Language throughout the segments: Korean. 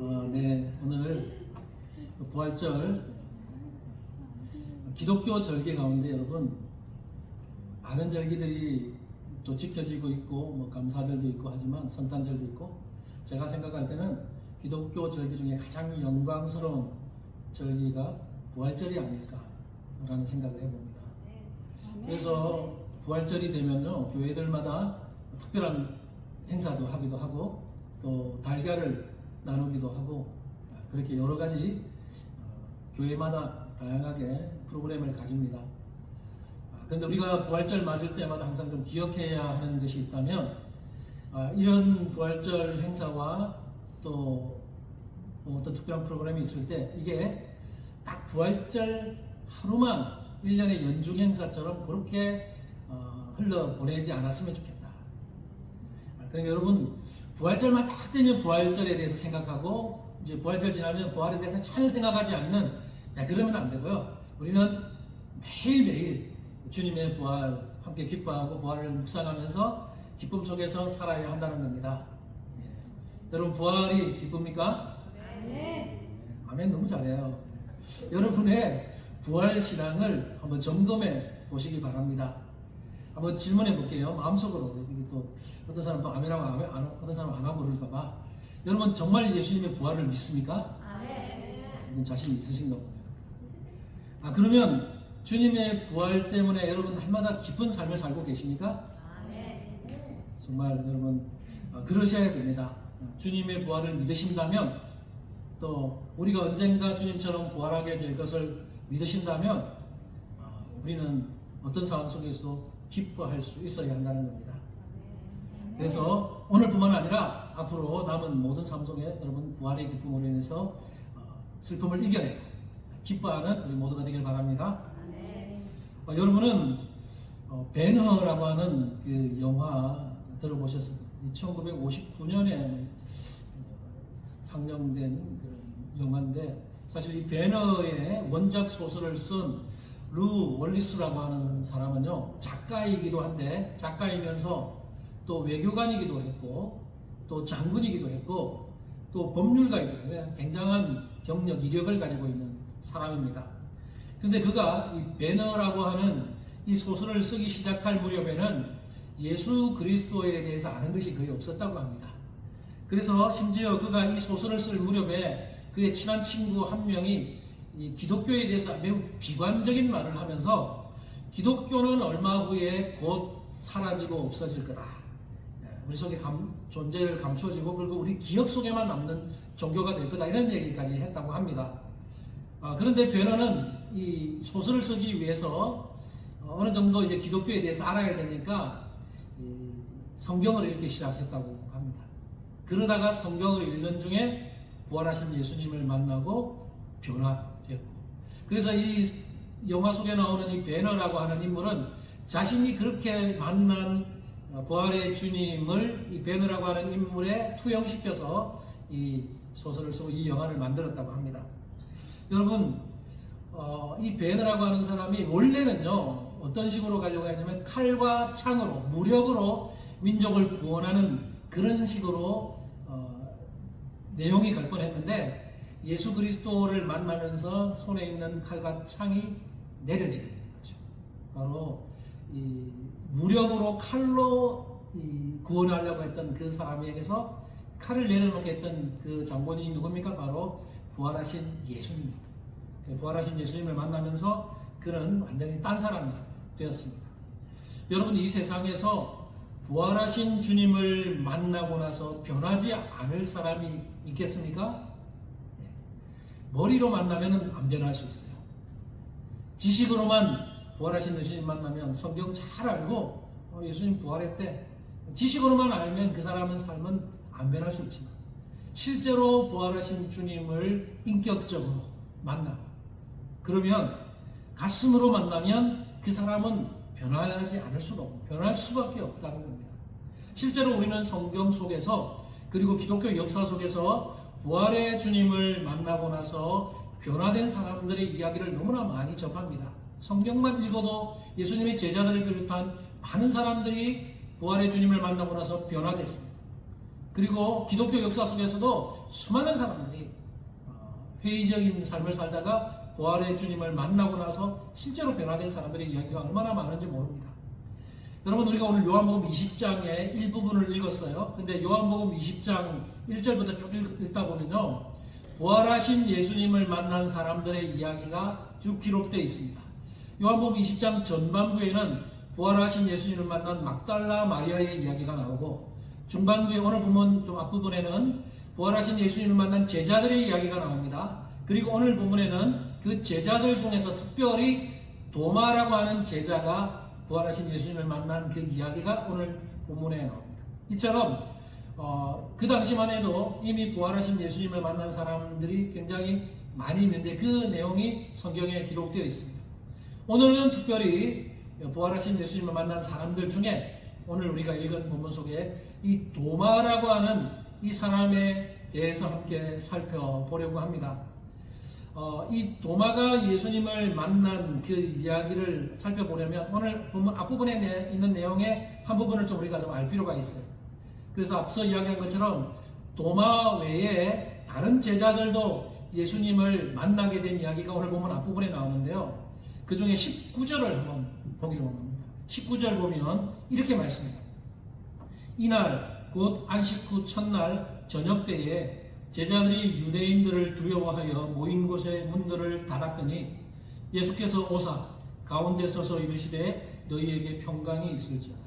네, 오늘 부활절 기독교 절기 가운데 여러분 많은 절기들이 또 지켜지고 있고 뭐 감사절도 있고 하지만 성탄절도 있고 제가 생각할 때는 기독교 절기 중에 가장 영광스러운 절기가 부활절이 아닐까라는 생각을 해봅니다. 그래서 부활절이 되면요 교회들마다 특별한 행사도 하기도 하고 또 달걀을 나누기도 하고 그렇게 여러 가지 교회마다 다양하게 프로그램을 가집니다. 그런데 우리가 부활절 맞을 때마다 항상 좀 기억해야 하는 것이 있다면 이런 부활절 행사와 또 어떤 특별한 프로그램이 있을 때 이게 딱 부활절 하루만 1년의 연중 행사처럼 그렇게 흘러보내지 않았으면 좋겠다. 그러니까 여러분 부활절만 딱 되면 부활절에 대해서 생각하고 이제 부활절 지나면 부활에 대해서 전혀 생각하지 않는 그러면 안 되고요. 우리는 매일매일 주님의 부활 함께 기뻐하고 부활을 묵상하면서 기쁨 속에서 살아야 한다는 겁니다. 여러분 부활이 기쁩니까? 네. 아멘. 너무 잘해요. 여러분의 부활 신앙을 한번 점검해 보시기 바랍니다. 한번 질문해 볼게요. 마음속으로. 또 어떤 사람 또 아멘하고 어떤 사람 안 하고 그럴까봐. 여러분 정말 예수님의 부활을 믿습니까? 아멘. 자신 있으신가 보네요. 그러면 주님의 부활 때문에 여러분 날마다 기쁜 삶을 살고 계십니까? 아멘. 정말 여러분 그러셔야 됩니다. 주님의 부활을 믿으신다면 또 우리가 언젠가 주님처럼 부활하게 될 것을 믿으신다면 우리는 어떤 상황 속에서도 기뻐할 수 있어야 한다는 겁니다. 그래서 오늘뿐만 아니라 앞으로 남은 모든 삶 속에 여러분 부활의 기쁨으로 인해서 슬픔을 이겨내고 기뻐하는 우리 모두가 되길 바랍니다. 여러분은 배너라고 하는 그 영화 들어보셨어요? 1959년에 상영된 그 영화인데 사실 이 배너의 원작 소설을 쓴 루 월리스라고 하는 사람은요 작가이기도 한데 작가이면서 또 외교관이기도 했고 또 장군이기도 했고 또 법률가이기도 해요. 굉장한 경력, 이력을 가지고 있는 사람입니다. 그런데 그가 이 배너라고 하는 이 소설을 쓰기 시작할 무렵에는 예수 그리스도에 대해서 아는 것이 거의 없었다고 합니다. 그래서 심지어 그가 이 소설을 쓸 무렵에 그의 친한 친구 한 명이 이 기독교에 대해서 매우 비관적인 말을 하면서 기독교는 얼마 후에 곧 사라지고 없어질 거다. 우리 속에 존재를 감춰지고 그리고 우리 기억 속에만 남는 종교가 될 거다. 이런 얘기까지 했다고 합니다. 그런데 베너는 이 소설을 쓰기 위해서 어느 정도 이제 기독교에 대해서 알아야 되니까 성경을 읽기 시작했다고 합니다. 그러다가 성경을 읽는 중에 부활하신 예수님을 만나고 변화되었고, 그래서 이 영화 속에 나오는 이 베너라고 하는 인물은 자신이 그렇게 만난 부활의 주님을 이 베너라고 하는 인물에 투영시켜서 이 소설을 쓰고 이 영화를 만들었다고 합니다. 여러분 이 베너라고 하는 사람이 원래는요 어떤 식으로 가려고 했냐면 칼과 창으로 무력으로 민족을 구원하는 그런 식으로 내용이 갈 뻔했는데 예수 그리스도를 만나면서 손에 있는 칼과 창이 내려지게 된 거죠. 바로 이 무력으로 칼로 구원하려고 했던 그 사람에게서 칼을 내려놓게 했던 그 장본인이 누굽니까? 바로 부활하신 예수님입니다. 부활하신 예수님을 만나면서 그는 완전히 딴 사람이 되었습니다. 여러분 이 세상에서 부활하신 주님을 만나고 나서 변하지 않을 사람이 있겠습니까? 머리로 만나면 안 변할 수 있어요. 지식으로만 부활하신 예수님 만나면 성경 잘 알고 예수님 부활했대. 지식으로만 알면 그 사람은 삶은 안 변할 수 있지만 실제로 부활하신 주님을 인격적으로 만나고 그러면 가슴으로 만나면 그 사람은 변하지 않을 수가 없고 변할 수밖에 없다는 겁니다. 실제로 우리는 성경 속에서 그리고 기독교 역사 속에서 부활의 주님을 만나고 나서 변화된 사람들의 이야기를 너무나 많이 접합니다. 성경만 읽어도 예수님의 제자들을 비롯한 많은 사람들이 부활의 주님을 만나고 나서 변화됐습니다. 그리고 기독교 역사 속에서도 수많은 사람들이 회의적인 삶을 살다가 부활의 주님을 만나고 나서 실제로 변화된 사람들의 이야기가 얼마나 많은지 모릅니다. 여러분, 우리가 오늘 요한복음 20장의 일부분을 읽었어요. 근데 요한복음 20장 1절부터 쭉 읽다 보면요, 부활하신 예수님을 만난 사람들의 이야기가 쭉 기록되어 있습니다. 요한복음 20장 전반부에는 부활하신 예수님을 만난 막달라 마리아의 이야기가 나오고, 중반부에 오늘 보면 좀 앞부분에는 부활하신 예수님을 만난 제자들의 이야기가 나옵니다. 그리고 오늘 본문에는 그 제자들 중에서 특별히 도마라고 하는 제자가 부활하신 예수님을 만난 그 이야기가 오늘 본문에 나옵니다. 이처럼 그 당시만 해도 이미 부활하신 예수님을 만난 사람들이 굉장히 많이 있는데 그 내용이 성경에 기록되어 있습니다. 오늘은 특별히 부활하신 예수님을 만난 사람들 중에 오늘 우리가 읽은 본문 속에 이 도마라고 하는 이 사람에 대해서 함께 살펴보려고 합니다. 이 도마가 예수님을 만난 그 이야기를 살펴보려면 오늘 본문 앞부분에 있는 내용의 한 부분을 좀 우리가 좀 알 필요가 있어요. 그래서 앞서 이야기한 것처럼 도마 외에 다른 제자들도 예수님을 만나게 된 이야기가 오늘 본문 앞부분에 나오는데요. 그 중에 19절을 한번 보기로 합니다. 19절 보면 이렇게 말씀합니다. 이날 곧 안식 후 첫날 저녁 때에 제자들이 유대인들을 두려워하여 모인 곳의 문들을 닫았더니 예수께서 오사 가운데 서서 이르시되 너희에게 평강이 있을지어다.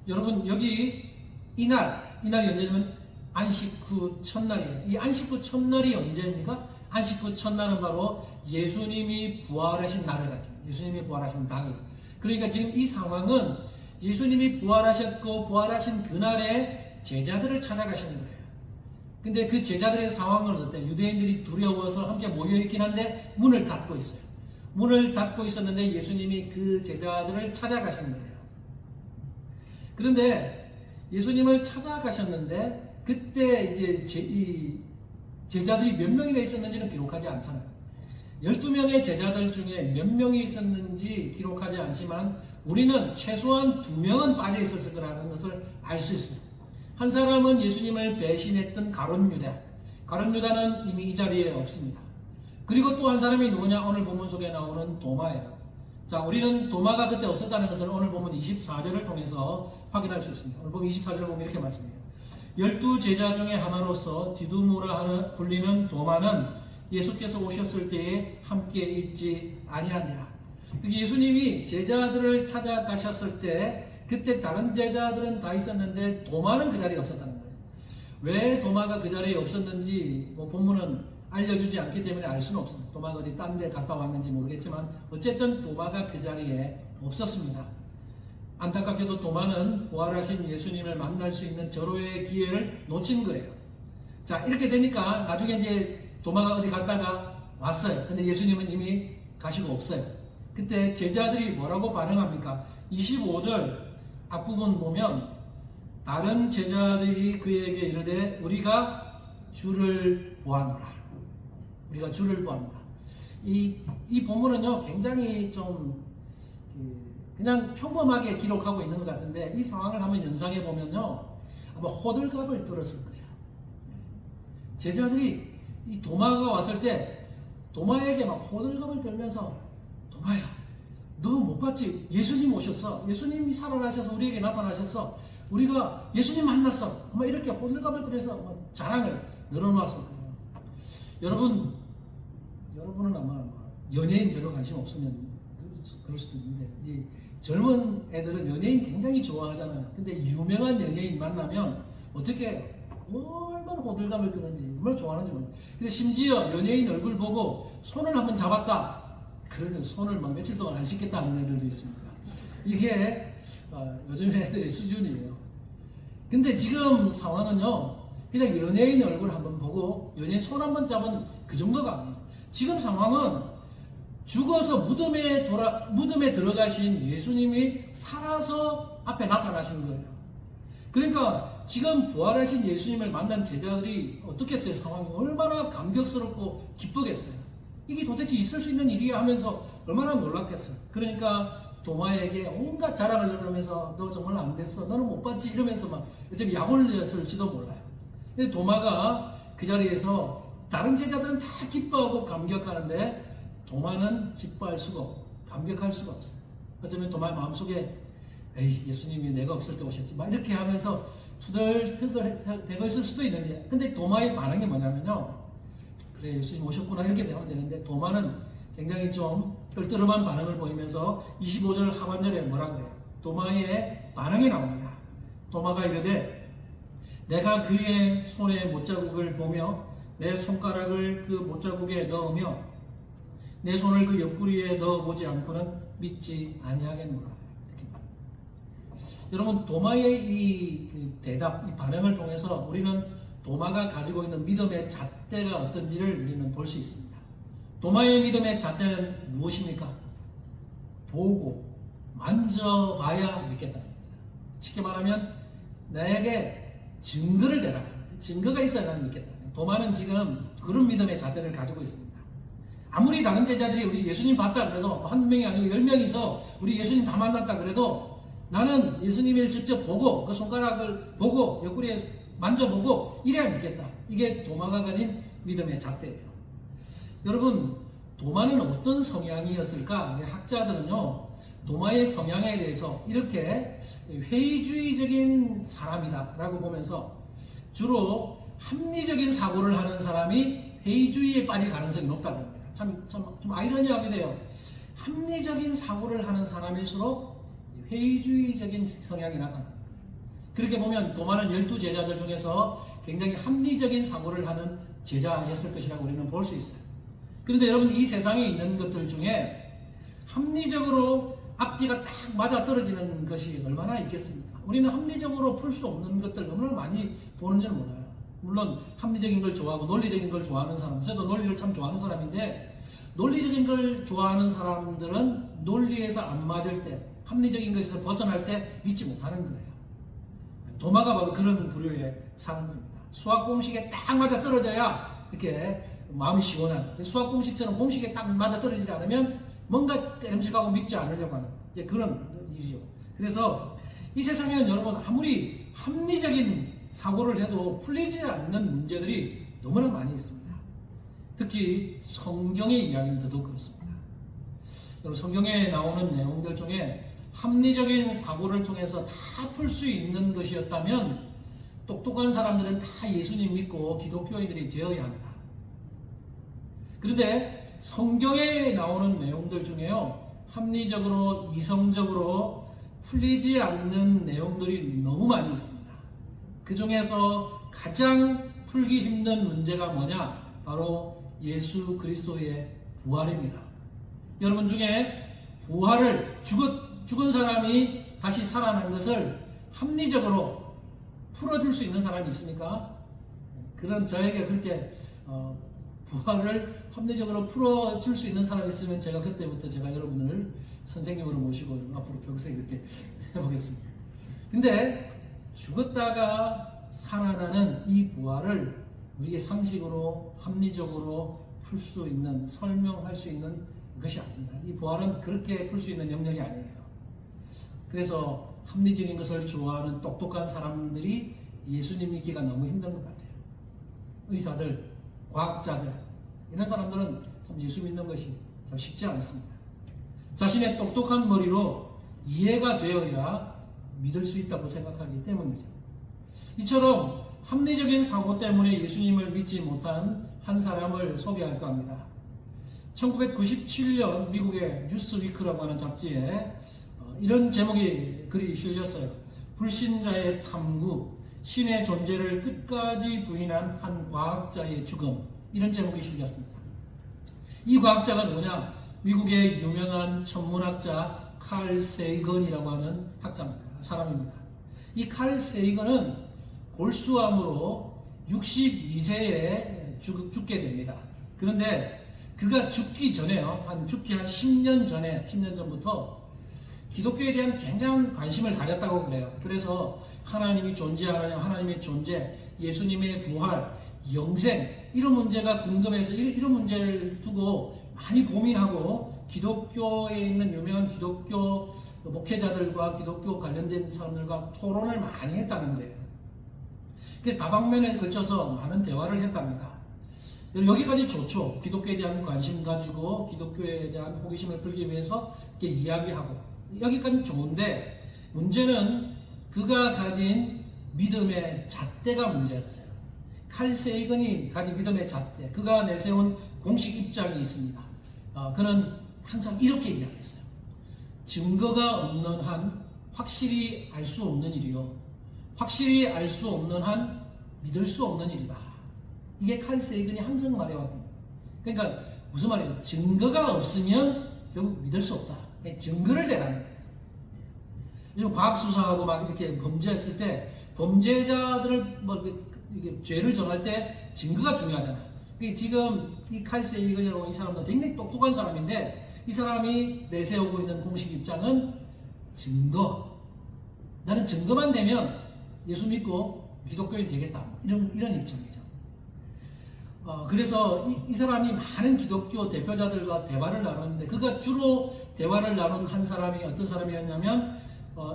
여러분, 여기 이날 언제냐면 안식 후 첫날이에요. 이 안식 후 첫날이 언제입니까? 안식 후 첫날은 바로 예수님이 부활하신 날을 가리킵니다. 예수님이 부활하신 당일. 그러니까 지금 이 상황은 예수님이 부활하셨고 부활하신 그날에 제자들을 찾아가시는 거예요. 근데 그 제자들의 상황은 어때요? 유대인들이 두려워서 함께 모여있긴 한데 문을 닫고 있어요. 문을 닫고 있었는데 예수님이 그 제자들을 찾아가신 거예요. 그런데 예수님을 찾아가셨는데 그때 이제 이 제자들이 몇 명이나 있었는지는 기록하지 않잖아요. 12명의 제자들 중에 몇 명이 있었는지 기록하지 않지만 우리는 최소한 2명은 빠져 있었을 거라는 것을 알 수 있어요. 한 사람은 예수님을 배신했던 가룟 유다. 가룟 유다는 이미 이 자리에 없습니다. 그리고 또 한 사람이 누구냐? 오늘 본문 속에 나오는 도마예요. 자, 우리는 도마가 그때 없었다는 것을 오늘 본문 24절을 통해서 확인할 수 있습니다. 오늘 본문 24절을 보면 이렇게 말씀해요. 12제자 중에 하나로서 디두모라 불리는 도마는 예수께서 오셨을 때에 함께 있지 아니하니라. 예수님이 제자들을 찾아가셨을 때 그때 다른 제자들은 다 있었는데 도마는 그 자리에 없었다는 거예요. 왜 도마가 그 자리에 없었는지 본문은 알려주지 않기 때문에 알 수는 없습니다. 도마가 어디 딴 데 갔다 왔는지 모르겠지만 어쨌든 도마가 그 자리에 없었습니다. 안타깝게도 도마는 부활하신 예수님을 만날 수 있는 절호의 기회를 놓친 거예요. 자, 이렇게 되니까 나중에 이제 도마가 어디 갔다가 왔어요. 근데 예수님은 이미 가시고 없어요. 그때 제자들이 뭐라고 반응합니까? 25절 앞부분 보면 다른 제자들이 그에게 이르되 우리가 주를 보았노라. 우리가 주를 보았노라. 이 본문은요 굉장히 좀 그냥 평범하게 기록하고 있는 것 같은데 이 상황을 한번 연상해 보면요 아마 호들갑을 떨었을 거예요. 제자들이 이 도마가 왔을 때 도마에게 막 호들갑을 떨면서 도마야, 너 못 봤지? 예수님 오셨어. 예수님이 살아나셔서 우리에게 나타나셨어. 우리가 예수님 만났어. 아마 이렇게 호들갑을 떨면서 자랑을 늘어놓았을 거예요. 여러분은 아마 연예인 별로 관심 없으면 그럴 수도 있는데 이제 젊은 애들은 연예인 굉장히 좋아하잖아요. 근데 유명한 연예인 만나면 어떻게 얼마나 호들갑을 뜨는지 얼마나 좋아하는지 모르겠어요. 근데 심지어 연예인 얼굴 보고 손을 한번 잡았다. 그러면 손을 막 며칠 동안 안 씻겠다는 애들도 있습니다. 이게 요즘 애들의 수준이에요. 근데 지금 상황은요 그냥 연예인 얼굴 한번 보고 연예인 손 한번 잡은 그 정도가 아니에요. 지금 상황은 죽어서 무덤에 들어가신 예수님이 살아서 앞에 나타나신 거예요. 그러니까 지금 부활하신 예수님을 만난 제자들이 어떻겠어요? 상황이 얼마나 감격스럽고 기쁘겠어요. 이게 도대체 있을 수 있는 일이야 하면서 얼마나 놀랐겠어요. 그러니까 도마에게 온갖 자랑을 늘으면서 너 정말 안 됐어. 너는 못 봤지? 이러면서 막 어차피 약올렸을지도 몰라요. 근데 도마가 그 자리에서 다른 제자들은 다 기뻐하고 감격하는데 도마는 기뻐할 수가 없고 감격할 수가 없어요. 어쩌면 도마의 마음속에 에이, 예수님이 내가 없을 때 오셨지 막 이렇게 하면서 투덜투덜 되고 있을 수도 있는데, 근데 도마의 반응이 뭐냐면요, 그래 예수님 오셨구나 이렇게 되면 되는데 도마는 굉장히 좀 떨떠름한 반응을 보이면서 25절 하반절에 뭐라고 해요? 도마의 반응이 나옵니다. 도마가 이르되 내가 그의 손에 못자국을 보며 내 손가락을 그 못자국에 넣으며 내 손을 그 옆구리에 넣어보지 않고는 믿지 아니하겠노라. 여러분, 도마의 이 대답, 이 반응을 통해서 우리는 도마가 가지고 있는 믿음의 잣대가 어떤지를 우리는 볼 수 있습니다. 도마의 믿음의 잣대는 무엇입니까? 보고 만져봐야 믿겠답니다. 쉽게 말하면 나에게 증거를 대라. 증거가 있어야 나는 믿겠다. 도마는 지금 그런 믿음의 잣대를 가지고 있습니다. 아무리 다른 제자들이 우리 예수님 봤다 그래도, 한 명이 아니고 10명이서 우리 예수님 다 만났다 그래도 나는 예수님을 직접 보고 그 손가락을 보고 옆구리에 만져보고 이래야 믿겠다. 이게 도마가 가진 믿음의 잣대예요. 여러분, 도마는 어떤 성향이었을까? 학자들은요, 도마의 성향에 대해서 이렇게 회의주의적인 사람이다 라고 보면서 주로 합리적인 사고를 하는 사람이 회의주의에 빠질 가능성이 높다고 합니다. 좀 아이러니하게 돼요. 합리적인 사고를 하는 사람일수록 회의주의적인 성향이 나타납니다. 그렇게 보면 도마는 12제자들 중에서 굉장히 합리적인 사고를 하는 제자였을 것이라고 우리는 볼 수 있어요. 그런데 여러분, 이 세상에 있는 것들 중에 합리적으로 앞뒤가 딱 맞아 떨어지는 것이 얼마나 있겠습니까? 우리는 합리적으로 풀 수 없는 것들 너무나 많이 보는지는 몰라요. 물론 합리적인 걸 좋아하고 논리적인 걸 좋아하는 사람, 저도 논리를 참 좋아하는 사람인데, 논리적인 걸 좋아하는 사람들은 논리에서 안 맞을 때, 합리적인 것에서 벗어날 때 믿지 못하는 거예요. 도마가 바로 그런 부류의 사람들입니다. 수학 공식에 딱 맞아 떨어져야 이렇게 마음이 시원한, 수학 공식처럼 공식에 딱 맞아 떨어지지 않으면 뭔가 έμ직하고 믿지 않으려고 하는 이제 그런 일이죠. 그래서 이 세상에는 여러분, 아무리 합리적인 사고를 해도 풀리지 않는 문제들이 너무나 많이 있습니다. 특히 성경의 이야기는 더더욱 그렇습니다. 여러분, 성경에 나오는 내용들 중에 합리적인 사고를 통해서 다 풀 수 있는 것이었다면 똑똑한 사람들은 다 예수님 믿고 기독교인들이 되어야 합니다. 그런데 성경에 나오는 내용들 중에요, 합리적으로 이성적으로 풀리지 않는 내용들이 너무 많이 있습니다. 그 중에서 가장 풀기 힘든 문제가 뭐냐? 바로 예수 그리스도의 부활입니다. 여러분 중에 부활을 죽은 사람이 다시 살아난 것을 합리적으로 풀어줄 수 있는 사람이 있습니까? 그런 저에게 그렇게 부활을 합리적으로 풀어줄 수 있는 사람이 있으면 제가 그때부터 제가 여러분을 선생님으로 모시고 앞으로 평생 이렇게 해보겠습니다. 근데 죽었다가 살아나는 이 부활을 우리의 상식으로 합리적으로 풀 수 있는, 설명할 수 있는 것이 아닙니다. 이 부활은 그렇게 풀 수 있는 영역이 아니에요. 그래서 합리적인 것을 좋아하는 똑똑한 사람들이 예수님 믿기가 너무 힘든 것 같아요. 의사들, 과학자들, 이런 사람들은 참 예수 믿는 것이 참 쉽지 않습니다. 자신의 똑똑한 머리로 이해가 되어야 믿을 수 있다고 생각하기 때문이죠. 이처럼 합리적인 사고 때문에 예수님을 믿지 못한 한 사람을 소개할까 합니다. 1997년 미국의 뉴스위크라고 하는 잡지에 이런 제목이 글이 실렸어요. 불신자의 탐구, 신의 존재를 끝까지 부인한 한 과학자의 죽음. 이런 제목이 실렸습니다. 이 과학자가 누구냐? 미국의 유명한 천문학자 칼 세이건이라고 하는 사람입니다. 이 칼 세이건은 골수암으로 62세에 죽게 됩니다. 그런데 그가 죽기 전에요, 죽기 한 10년 전부터 기독교에 대한 굉장한 관심을 가졌다고 그래요. 그래서 하나님이 존재하느냐, 하나님의 존재, 예수님의 부활, 영생, 이런 문제가 궁금해서 이런 문제를 두고 많이 고민하고 기독교에 있는 유명한 기독교 목회자들과 기독교 관련된 사람들과 토론을 많이 했다는 거예요. 그 다방면에 걸쳐서 많은 대화를 했답니다. 여기까지 좋죠. 기독교에 대한 관심 가지고 기독교에 대한 호기심을 풀기 위해서 이렇게 이야기하고 여기까지 좋은데 문제는 그가 가진 믿음의 잣대가 문제였어요. 칼 세이건이 가진 믿음의 잣대, 그가 내세운 공식 입장이 있습니다. 그는 항상 이렇게 이야기했어요. 증거가 없는 한 확실히 알 수 없는 일이요, 확실히 알 수 없는 한 믿을 수 없는 일이다. 이게 칼 세이건이 항상 말해왔던. 그러니까 무슨 말이에요? 증거가 없으면 결국 믿을 수 없다. 증거를 대라는 거예요. 요즘 과학 수사하고 막 이렇게 범죄했을 때 범죄자들을 뭐 이게 죄를 정할 때 증거가 중요하잖아요. 지금 이 칼 세이건이라고 이 사람도 굉장히 똑똑한 사람인데 이 사람이 내세우고 있는 공식 입장은 증거. 나는 증거만 되면 예수 믿고 기독교인 되겠다. 이런 입장이죠. 그래서 이 사람이 많은 기독교 대표자들과 대화를 나눴는데 그가 주로 대화를 나눈 한 사람이 어떤 사람이었냐면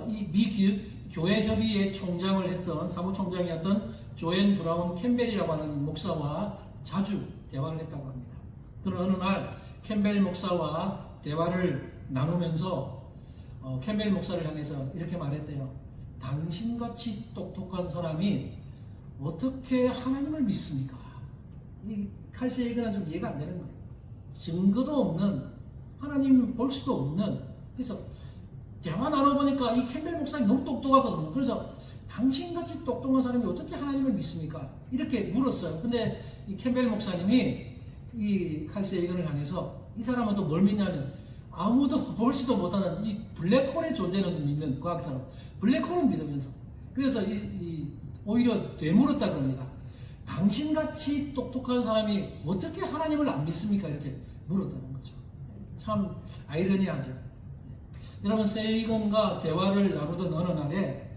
이 미 교회협의회 총장을 했던 사무총장이었던 조앤 브라운 캠벨이라고 하는 목사와 자주 대화를 했다고 합니다. 그런 어느 날 캠벨 목사와 대화를 나누면서 캠벨 목사를 향해서 이렇게 말했대요. 당신같이 똑똑한 사람이 어떻게 하나님을 믿습니까? 이 칼 세이건은 좀 이해가 안 되는 거예요. 증거도 없는, 하나님 볼 수도 없는. 그래서 대화 나눠보니까 이 캠벨 목사님 너무 똑똑하거든요. 그래서 당신같이 똑똑한 사람이 어떻게 하나님을 믿습니까? 이렇게 물었어요. 근데 이 캠벨 목사님이 이 칼 세이건을 향해서 이 사람은 또 뭘 믿냐면 아무도 볼 수도 못하는 이 블랙홀의 존재는 믿는 과학자로 블랙홀을 믿으면서 그래서 오히려 되물었다 그럽니다. 당신같이 똑똑한 사람이 어떻게 하나님을 안 믿습니까? 이렇게 물었다는 거죠. 참 아이러니하죠. 여러분, 세이건과 대화를 나누던 어느 날에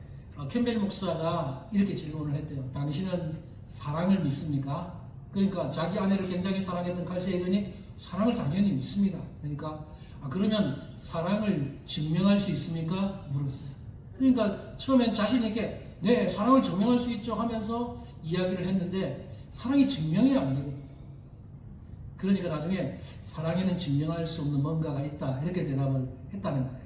캠벨 목사가 이렇게 질문을 했대요. 당신은 사랑을 믿습니까? 그러니까 자기 아내를 굉장히 사랑했던 칼 세이건이 사랑을 당연히 믿습니다. 그러니까 그러면 사랑을 증명할 수 있습니까? 물었어요. 그러니까 처음엔 자신 있게 네, 사랑을 증명할 수 있죠 하면서 이야기를 했는데 사랑이 증명이 안 되고 그러니까 나중에 사랑에는 증명할 수 없는 뭔가가 있다 이렇게 대답을 했다는 거예요.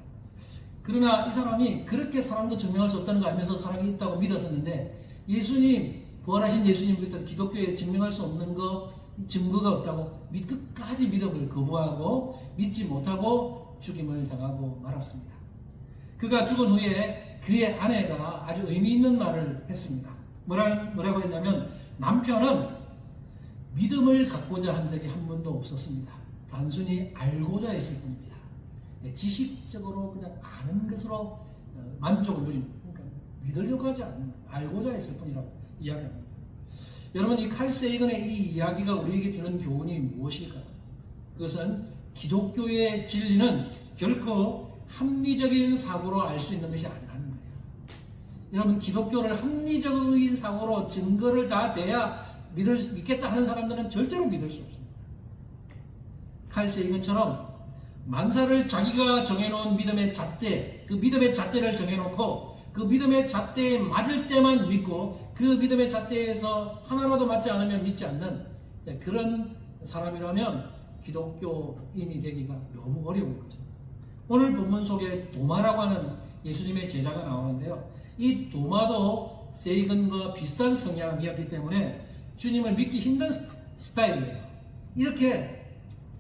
그러나 이 사람이 그렇게 사랑도 증명할 수 없다는 거 알면서 사랑이 있다고 믿었었는데 예수님, 부활하신 예수님 믿던 기독교에 증명할 수 없는 거 증거가 없다고 끝까지 믿음을 거부하고 믿지 못하고 죽임을 당하고 말았습니다. 그가 죽은 후에 그의 아내가 아주 의미 있는 말을 했습니다. 뭐라고 했냐면 남편은 믿음을 갖고자 한 적이 한 번도 없었습니다. 단순히 알고자 했을 뿐입니다. 지식적으로 그냥 아는 것으로 만족을 누리는, 그러니까 믿으려고 하지 않는, 알고자 했을 뿐이라고 이야기합니다. 여러분, 이 칼 세이건의 이 이야기가 우리에게 주는 교훈이 무엇일까요? 그것은 기독교의 진리는 결코 합리적인 사고로 알 수 있는 것이 아니라는 거예요. 여러분, 기독교를 합리적인 사고로 증거를 다 대야 믿겠다 하는 사람들은 절대로 믿을 수 없습니다. 칼 세이건처럼 만사를 자기가 정해놓은 믿음의 잣대, 그 믿음의 잣대를 정해놓고 그 믿음의 잣대에 맞을 때만 믿고 그 믿음의 잣대에서 하나라도 맞지 않으면 믿지 않는 그런 사람이라면 기독교인이 되기가 너무 어려운 거죠. 오늘 본문 속에 도마라고 하는 예수님의 제자가 나오는데요. 이 도마도 세이건과 비슷한 성향이었기 때문에 주님을 믿기 힘든 스타일이에요. 이렇게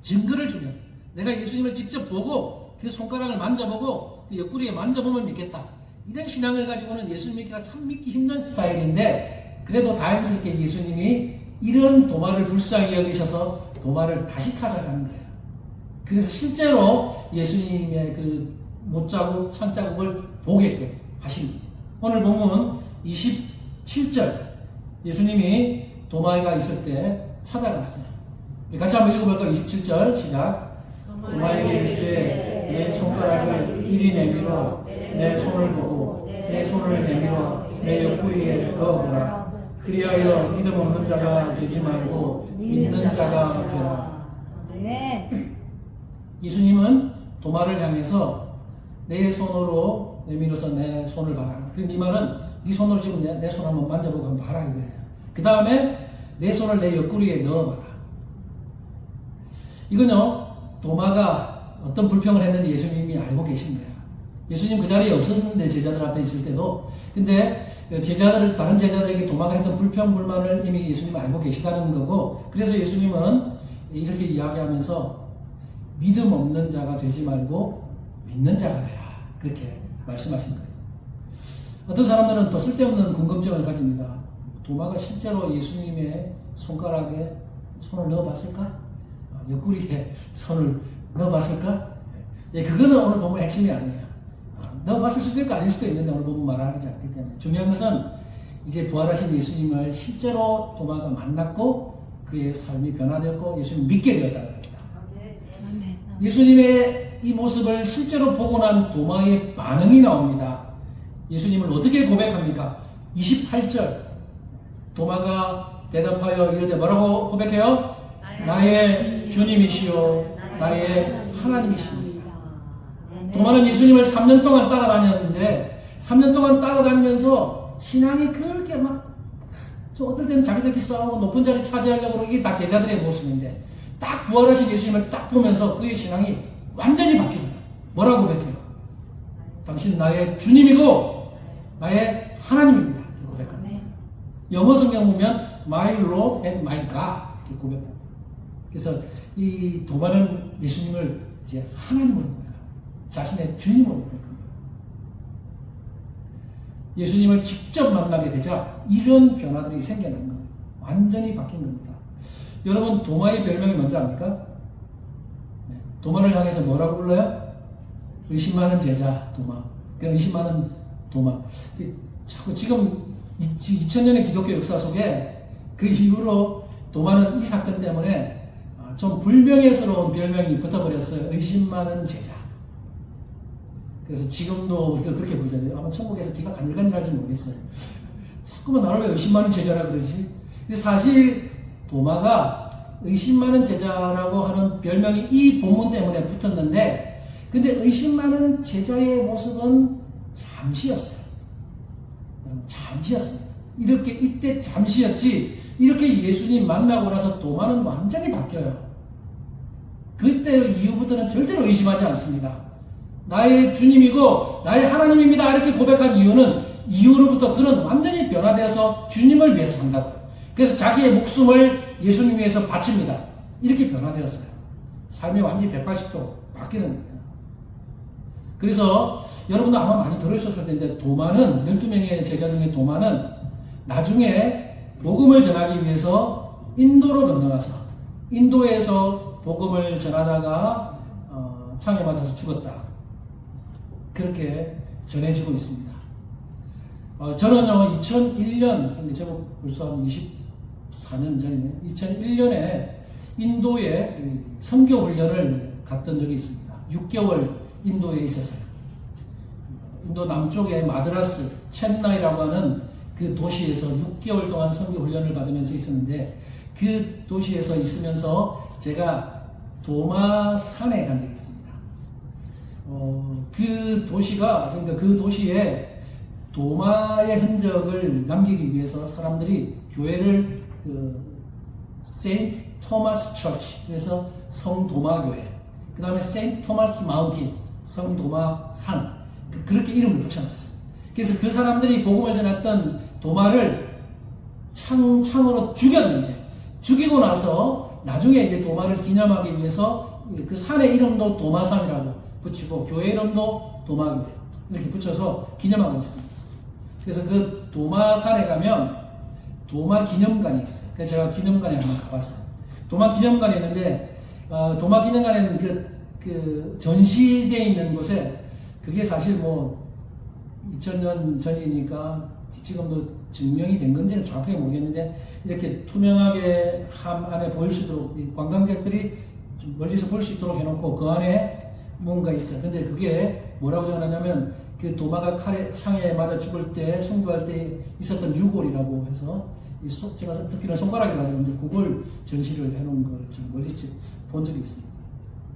증거를 주면 내가 예수님을 직접 보고 그 손가락을 만져보고 그 옆구리에 만져보면 믿겠다. 이런 신앙을 가지고는 예수님 믿기가 참 믿기 힘든 스타일인데 그래도 다행스럽게 예수님이 이런 도마를 불쌍히 여기셔서 도마를 다시 찾아가는 거예요. 그래서 실제로 예수님의 그 못자국, 찬자국을 보게끔 하십니다. 오늘 본문 27절 예수님이 도마가 있을 때 찾아갔어요. 같이 한번 읽어볼까요? 27절 시작. 도마에게 이르시되 내 손가락을 이리 내밀어 내 손을 보고 내 손을 내밀어 내 옆구리에 넣어보라. 그리하여 믿음 없는 자가 되지 말고 믿는 자가 되라. 네. 예수님은 도마를 향해서 내 손으로 내밀어서 내 손을 봐라. 이 말은 네 손으로 지금 내 손 한번 만져보고 한번 봐라 이거예요. 그 다음에 내 손을 내 옆구리에 넣어봐라. 이건요, 도마가 어떤 불평을 했는지 예수님이 알고 계신 거예요. 예수님 그 자리에 없었는데 제자들 앞에 있을 때도. 근데 다른 제자들에게 도마가 했던 불평, 불만을 이미 예수님은 알고 계시다는 거고, 그래서 예수님은 이렇게 이야기하면서 믿음 없는 자가 되지 말고 믿는 자가 되라. 그렇게 말씀하신 거예요. 어떤 사람들은 더 쓸데없는 궁금증을 가집니다. 도마가 실제로 예수님의 손가락에 손을 넣어봤을까? 옆구리에 손을 넣어봤을까? 예, 그거는 오늘 본문의 핵심이 아니에요. 넣어봤을 수도 있고 아닐 수도 있는데 오늘 본문 말하지 않기 때문에. 중요한 것은 이제 부활하신 예수님을 실제로 도마가 만났고 그의 삶이 변화되었고 예수님을 믿게 되었다는 겁니다. 예수님의 이 모습을 실제로 보고 난 도마의 반응이 나옵니다. 예수님을 어떻게 고백합니까? 28절 도마가 대답하여 이르되 뭐라고 고백해요? 나의 주님이시요 나의 하나님이시오. 도마는 예수님을 3년 동안 따라다녔는데 3년 동안 따라다니면서 신앙이 그렇게 어떨 때는 자기들끼리 싸우고 높은 자리 차지하려고 이게 다 제자들의 모습인데 딱 부활하신 예수님을 딱 보면서 그의 신앙이 완전히 바뀌잖아요. 뭐라고 고백해요? 당신 나의 주님이고 나의 하나님입니다. 이렇게 고백합니다. 영어 성경 보면 My Lord and My God 이렇게 고백합니다. 그래서 이 도마는 예수님을 이제 하나님으로 고백합니다. 자신의 주님으로 고백합니다. 예수님을 직접 만나게 되자 이런 변화들이 생겨난 거예요. 완전히 바뀐 겁니다. 여러분 도마의 별명이 뭔지 압니까? 도마를 향해서 뭐라고 불러요? 의심 많은 제자 도마. 그냥 의심 많은 도마. 자꾸 지금 2000년의 기독교 역사 속에 그 이후로 도마는 이 사건 때문에 좀 불명예스러운 별명이 붙어버렸어요. 의심 많은 제자. 그래서 지금도 우리가 그렇게 부르잖아요. 아마 천국에서 귀가 간질간질할지 모르겠어요. 자꾸만 나를 왜 의심 많은 제자라 그러지? 근데 사실 도마가 의심 많은 제자라고 하는 별명이 이 본문 때문에 붙었는데, 근데 의심 많은 제자의 모습은 잠시였어요. 잠시였습니다. 이렇게 이때 잠시였지, 이렇게 예수님 만나고 나서 도마는 완전히 바뀌어요. 그때 이후부터는 절대로 의심하지 않습니다. 나의 주님이고 나의 하나님입니다. 이렇게 고백한 이유는 이후로부터 그는 완전히 변화되어서 주님을 위해서 산다고. 그래서 자기의 목숨을 예수님 위해서 바칩니다. 이렇게 변화되었어요. 삶이 완전히 180도 바뀌는 거예요. 그래서 여러분도 아마 많이 들으셨을 텐데 도마는 12명의 제자 중에 도마는 나중에 복음을 전하기 위해서 인도로 건너가서 인도에서 복음을 전하다가 창에 맞아서 죽었다. 그렇게 전해지고 있습니다. 저는요 2001년 근데 제법 벌써 한 24년 전이네요. 2001년에 인도에 선교 훈련을 갔던 적이 있습니다. 6개월 인도에 있었어요. 인도 남쪽의 마드라스, 첸나이라고 하는 그 도시에서 6개월 동안 선교 훈련을 받으면서 있었는데 그 도시에서 있으면서 제가 도마산에 간 적이 있습니다. 그 도시가 그러니까 그 도시에 도마의 흔적을 남기기 위해서 사람들이 교회를 세인트 토마스 처치 그래서 성도마교회 그 다음에 세인트 토마스 마운틴 성도마산 그렇게 이름을 붙여놨어요. 그래서 그 사람들이 복음을 전했던 도마를 창으로 죽였는데 죽이고 나서 나중에 이제 도마를 기념하기 위해서 그 산의 이름도 도마산이라고 붙이고 교회 이름도 도마교회 이렇게 붙여서 기념하고 있습니다. 그래서 그 도마산에 가면 도마 기념관이 있어요. 그래서 제가 기념관에 한번 가봤어요. 도마 기념관이 있는데 도마 기념관에는 그 전시되어 있는 곳에 그게 사실 뭐 2000년 전이니까 지금도 증명이 된 건지는 정확하게 모르겠는데 이렇게 투명하게 함 안에 보일 수 있도록 관광객들이 좀 멀리서 볼 수 있도록 해놓고 그 안에 뭔가 있어요. 근데 그게 뭐라고 적어놨냐면 그 도마가 창에 맞아 죽을 때 송구할 때 있었던 유골이라고 해서 제가 듣기는 손가락이라고 하는데 그걸 전시를 해놓은 걸 지금 멀리서 본 적이 있습니다.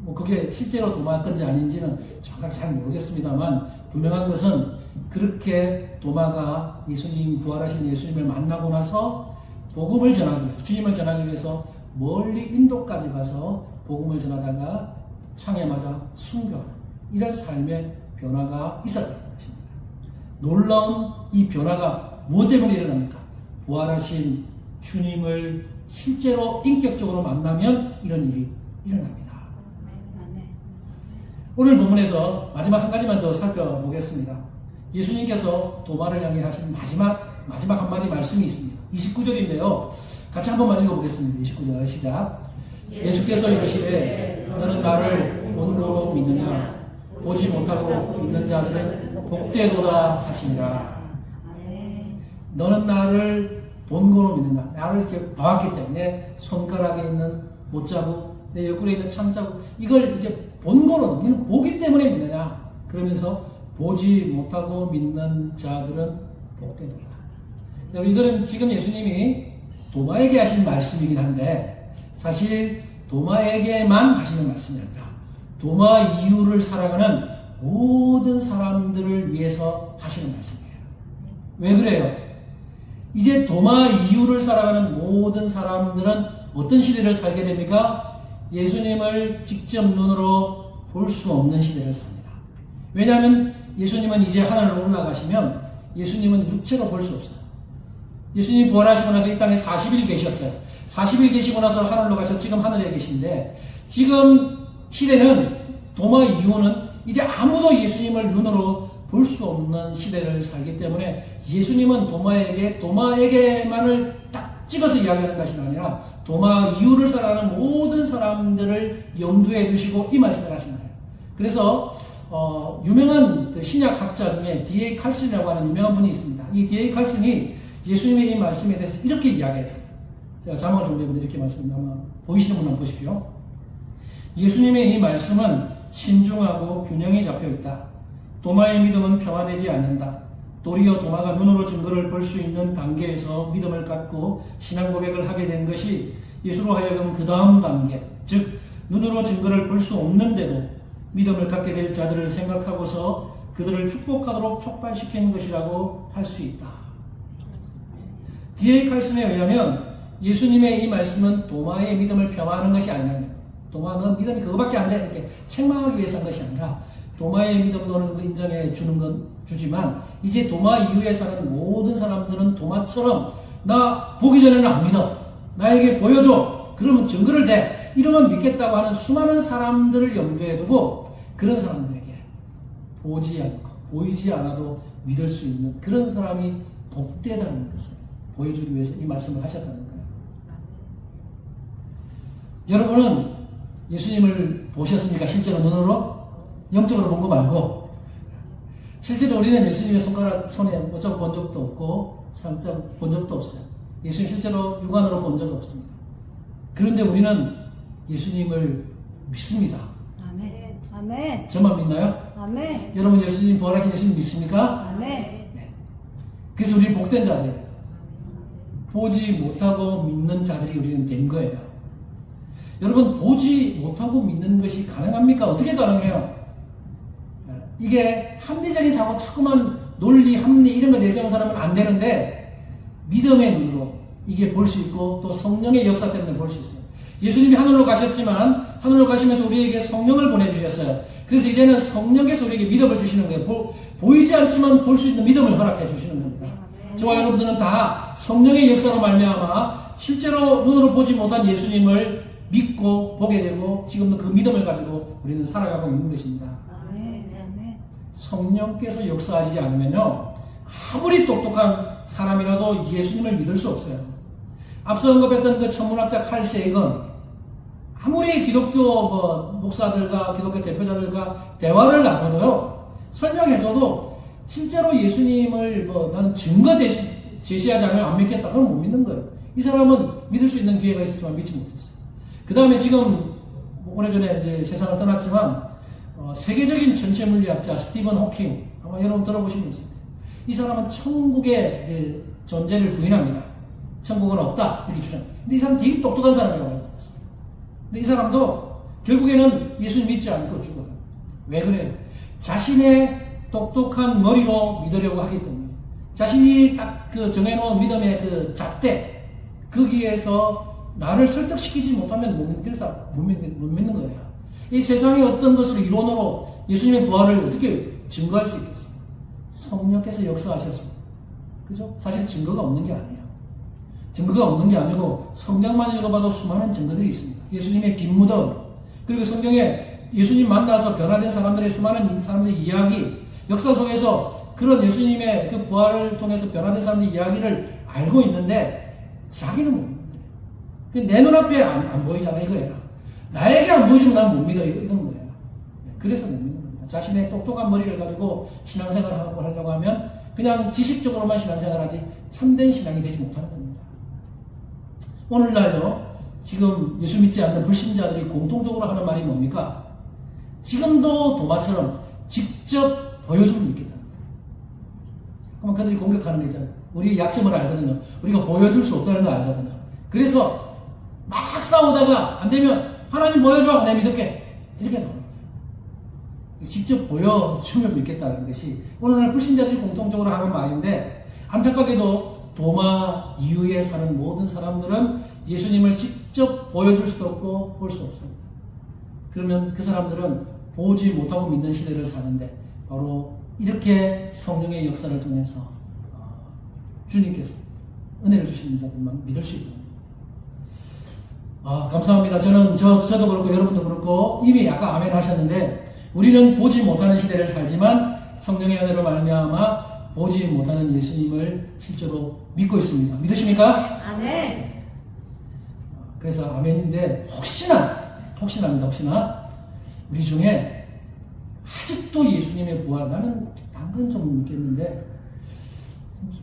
뭐 그게 실제로 도마 건지 아닌지는 정확하게 잘 모르겠습니다만 분명한 것은 그렇게 도마가 예수님, 부활하신 예수님을 만나고 나서 복음을 전하기 위해서, 주님을 전하기 위해서 멀리 인도까지 가서 복음을 전하다가 창에 맞아 순교하는 이런 삶의 변화가 있었다는 것입니다. 놀라운 이 변화가 무엇 때문에 일어납니까? 부활하신 주님을 실제로 인격적으로 만나면 이런 일이 일어납니다. 오늘 본문에서 마지막 한 가지만 더 살펴보겠습니다. 예수님께서 도마를 향해 하신 마지막 한마디 말씀이 있습니다. 29절인데요. 같이 한 번만 읽어보겠습니다. 29절 시작. 예수께서 이르시되 너는 나를 본고로 믿느냐? 보지 못하고 믿는 자들은 복되도다 하시니라. 너는 나를 본고로 믿느냐? 나를 이렇게 봐왔기 때문에 손가락에 있는 못자국, 내 옆구리에 있는 참자국, 이걸 이제 본고로, 너는 보기 때문에 믿느냐? 그러면서 보지 못하고 믿는 자들은 복되도다. 여러분, 이거는 지금 예수님이 도마에게 하신 말씀이긴 한데 사실 도마에게만 하시는 말씀이 아니라 도마 이후를 살아가는 모든 사람들을 위해서 하시는 말씀이에요. 왜 그래요? 이제 도마 이후를 살아가는 모든 사람들은 어떤 시대를 살게 됩니까? 예수님을 직접 눈으로 볼 수 없는 시대를 삽니다. 왜냐하면 예수님은 이제 하늘로 올라가시면 예수님은 육체로 볼 수 없어요. 예수님 부활하시고 나서 이 땅에 40일 계셨어요. 40일 계시고 나서 하늘로 가서 지금 하늘에 계신데 지금 시대는 도마 이후는 이제 아무도 예수님을 눈으로 볼 수 없는 시대를 살기 때문에 예수님은 도마에게만을 딱 찍어서 이야기하는 것이 아니라 도마 이후를 살아가는 모든 사람들을 염두에 두시고 이 말씀을 하신 거예요. 그래서 유명한 그 신약 학자 중에 D.A. 칼슨이라고 하는 유명한 분이 있습니다. 이 D.A. 칼슨이 예수님의 이 말씀에 대해서 이렇게 이야기했어요. 제가 자막을 준비해보는데 이렇게 말씀입니다. 아마 보이시는 분 한번 보십시오. 예수님의 이 말씀은 신중하고 균형이 잡혀있다. 도마의 믿음은 평화되지 않는다. 도리어 도마가 눈으로 증거를 볼 수 있는 단계에서 믿음을 갖고 신앙 고백을 하게 된 것이 예수로 하여금 그 다음 단계, 즉 눈으로 증거를 볼 수 없는데도 믿음을 갖게 될 자들을 생각하고서 그들을 축복하도록 촉발시키는 것이라고 할 수 있다. D.A. 칼슨에 의하면 예수님의 이 말씀은 도마의 믿음을 평화하는 것이 아니라 도마는 믿음이 그거밖에 안 돼 이렇게 책망하기 위해서 한 것이 아니라 도마의 믿음 너는 인정해 주는 건 주지만 이제 도마 이후에 사는 모든 사람들은 도마처럼 나 보기 전에는 안 믿어. 나에게 보여줘. 그러면 증거를 대. 이러면 믿겠다고 하는 수많은 사람들을 염두에 두고 그런 사람들에게 보지 않고 보이지 않아도 믿을 수 있는 그런 사람이 복되다는 것을 보여주기 위해서 이 말씀을 하셨다는 거예요. 여러분은 예수님을 보셨습니까? 실제로 눈으로? 영적으로 본 거 말고 실제로 우리는 예수님의 손에 모자고 본 적도 없고 살짝 본 적도 없어요. 예수님 실제로 육안으로 본 적도 없습니다. 그런데 우리는 예수님을 믿습니다. 아멘. 아멘. 저만 믿나요? 아멘. 여러분 예수님 부활하신 예수님 믿습니까? 아멘. 네. 그래서 우리는 복된 자들이에요. 보지 못하고 믿는 자들이 우리는 된 거예요. 여러분 보지 못하고 믿는 것이 가능합니까? 어떻게 가능해요? 이게 합리적인 사고 자꾸만 논리, 합리 이런 거 내세우는 사람은 안 되는데 믿음의 눈으로 이게 볼 수 있고 또 성령의 역사 때문에 볼 수 있어요. 예수님이 하늘로 가셨지만 하늘로 가시면서 우리에게 성령을 보내주셨어요. 그래서 이제는 성령께서 우리에게 믿음을 주시는 거예요. 보이지 않지만 볼 수 있는 믿음을 허락해 주시는 겁니다. 저와 여러분들은 다 성령의 역사로 말미암아 실제로 눈으로 보지 못한 예수님을 믿고 보게 되고 지금도 그 믿음을 가지고 우리는 살아가고 있는 것입니다. 성령께서 역사하지 않으면요 아무리 똑똑한 사람이라도 예수님을 믿을 수 없어요. 앞서 언급했던 그 천문학자 칼 세이건 아무리 기독교 목사들과 기독교 대표자들과 대화를 나눠도요 설명해줘도 실제로 예수님을 나는 증거 제시하지 않으면 안 믿겠다 그럼 못 믿는 거예요. 이 사람은 믿을 수 있는 기회가 있었지만 믿지 못했어요. 그 다음에 지금 오래전에 이제 세상을 떠났지만 세계적인 전체 물리학자 스티븐 호킹 아마 여러분 들어보시면 있습니다. 이 사람은 천국의 존재를 부인합니다. 천국은 없다 이렇게 주장합니다. 근데 이 사람 되게 똑똑한 사람이라고 알고 있어요. 근데 이 사람도 결국에는 예수님 믿지 않고 죽어요. 왜 그래요? 자신의 똑똑한 머리로 믿으려고 하기 때문에 자신이 딱 그 정해놓은 믿음의 그 잣대 거기에서 나를 설득시키지 못하면 못 믿는 거예요. 이 세상의 어떤 것으로 이론으로 예수님의 부활을 어떻게 증거할 수 있겠어요? 성령께서 역사하셔서, 그죠? 사실 증거가 없는 게 아니에요. 증거가 없는 게 아니고 성경만 읽어봐도 수많은 증거들이 있습니다. 예수님의 빈 무덤, 그리고 성경에 예수님 만나서 변화된 사람들의 수많은 사람들의 이야기, 역사 속에서 그런 예수님의 그 부활을 통해서 변화된 사람들의 이야기를 알고 있는데 자기는 못 믿는 거예요. 내 눈앞에 안 보이잖아 이거예요. 나에게 안 보이지만 난 못 믿어 이건 거예요. 그래서 못 믿는 겁니다. 자신의 똑똑한 머리를 가지고 신앙생활을 하려고 하면 그냥 지식적으로만 신앙생활하지 참된 신앙이 되지 못하는 겁니다. 오늘날요 지금 예수 믿지 않는 불신자들이 공통적으로 하는 말이 뭡니까? 지금도 도마처럼 직접 보여주면 믿겠다. 그러면 그들이 공격하는 게 있잖아요. 우리 약점을 알거든요. 우리가 보여줄 수 없다는 걸 알거든요. 그래서 막 싸우다가 안 되면 하나님 보여줘, 내가 믿을게. 이렇게 나옵니다. 직접 보여주면 믿겠다는 것이 오늘날 불신자들이 공통적으로 하는 말인데 안타깝게도 도마 이후에 사는 모든 사람들은 예수님을 직접 보여줄 수도 없고 볼 수 없습니다. 그러면 그 사람들은 보지 못하고 믿는 시대를 사는데 바로 이렇게 성령의 역사를 통해서 주님께서 은혜를 주시는 자들만 믿을 수 있는 감사합니다. 저도 그렇고 여러분도 그렇고 이미 아까 아멘 하셨는데 우리는 보지 못하는 시대를 살지만 성령의 은혜로 말미암아 보지 못하는 예수님을 실제로 믿고 있습니다. 믿으십니까? 아멘. 그래서 아멘인데 혹시나 우리 중에 아직도 예수님의 부활 나는 당근 좀 믿겠는데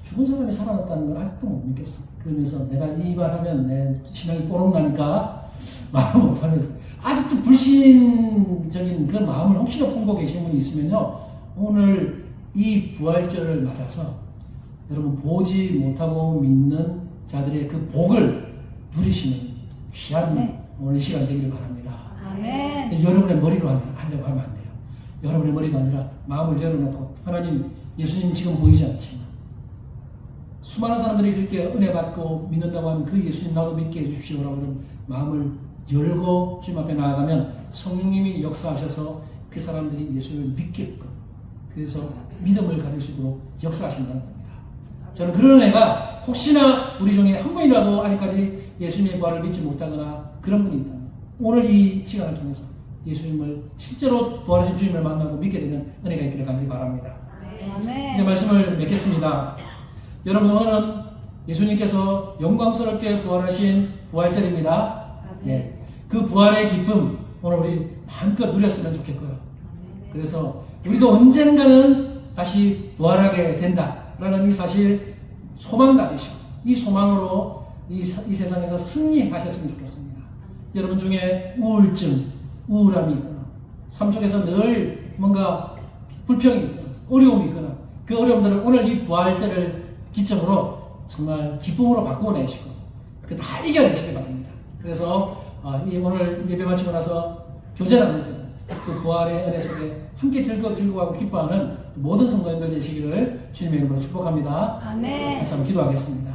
죽은 사람이 살아났다는 걸 아직도 못 믿겠어. 그러면서 내가 이 말하면 내 신앙이 뽀록나니까 말을 못하면서 아직도 불신적인 그 마음을 혹시나 품고 계신 분이 있으면요 오늘 이 부활절을 맞아서 여러분 보지 못하고 믿는 자들의 그 복을 누리시는 귀한 오늘 시간 되기를 바랍니다. 아멘. 여러분의 머리로 하려고 하면 안 돼요. 여러분의 머리가 아니라 마음을 열어놓고 하나님 예수님 지금 보이지 않지만 수많은 사람들이 그렇게 은혜 받고 믿는다고 하면 그 예수님 나도 믿게 해주십시오라고 하는 마음을 열고 주님 앞에 나아가면 성령님이 역사하셔서 그 사람들이 예수님을 믿게끔 그래서 믿음을 가질 수 있도록 역사하신다는 겁니다. 저는 그런 은혜가 혹시나 우리 중에 한 분이라도 아직까지 예수님의 부활을 믿지 못하거나 그런 분이 있다면 오늘 이 시간을 통해서 예수님을 실제로 부활하신 주님을 만나고 믿게 되는 은혜가 있기를 간절히 바랍니다. 아멘. 이제 말씀을 맺겠습니다. 여러분 오늘은 예수님께서 영광스럽게 부활하신 부활절입니다. 네, 그 부활의 기쁨 오늘 우리 마음껏 누렸으면 좋겠고요. 그래서 우리도 언젠가는 다시 부활하게 된다라는 이 사실 소망 가지시고 이 소망으로 이 세상에서 승리하셨으면 좋겠습니다. 여러분 중에 우울증, 우울함이 있거나 삶 속에서 늘 뭔가 불평이 있거나 어려움이 있거나 그 어려움들을 오늘 이 부활절을 기점으로 정말 기쁨으로 바꾸어내시고 그 다 이겨내시기 바랍니다. 그래서 오늘 예배 마치고 나서 교제 나눌 때도 그 부활의 은혜 속에 함께 즐거워하고 기뻐하는 모든 성도님들 되시기를 주님의 이름으로 축복합니다. 아멘. 같이 한번 기도하겠습니다.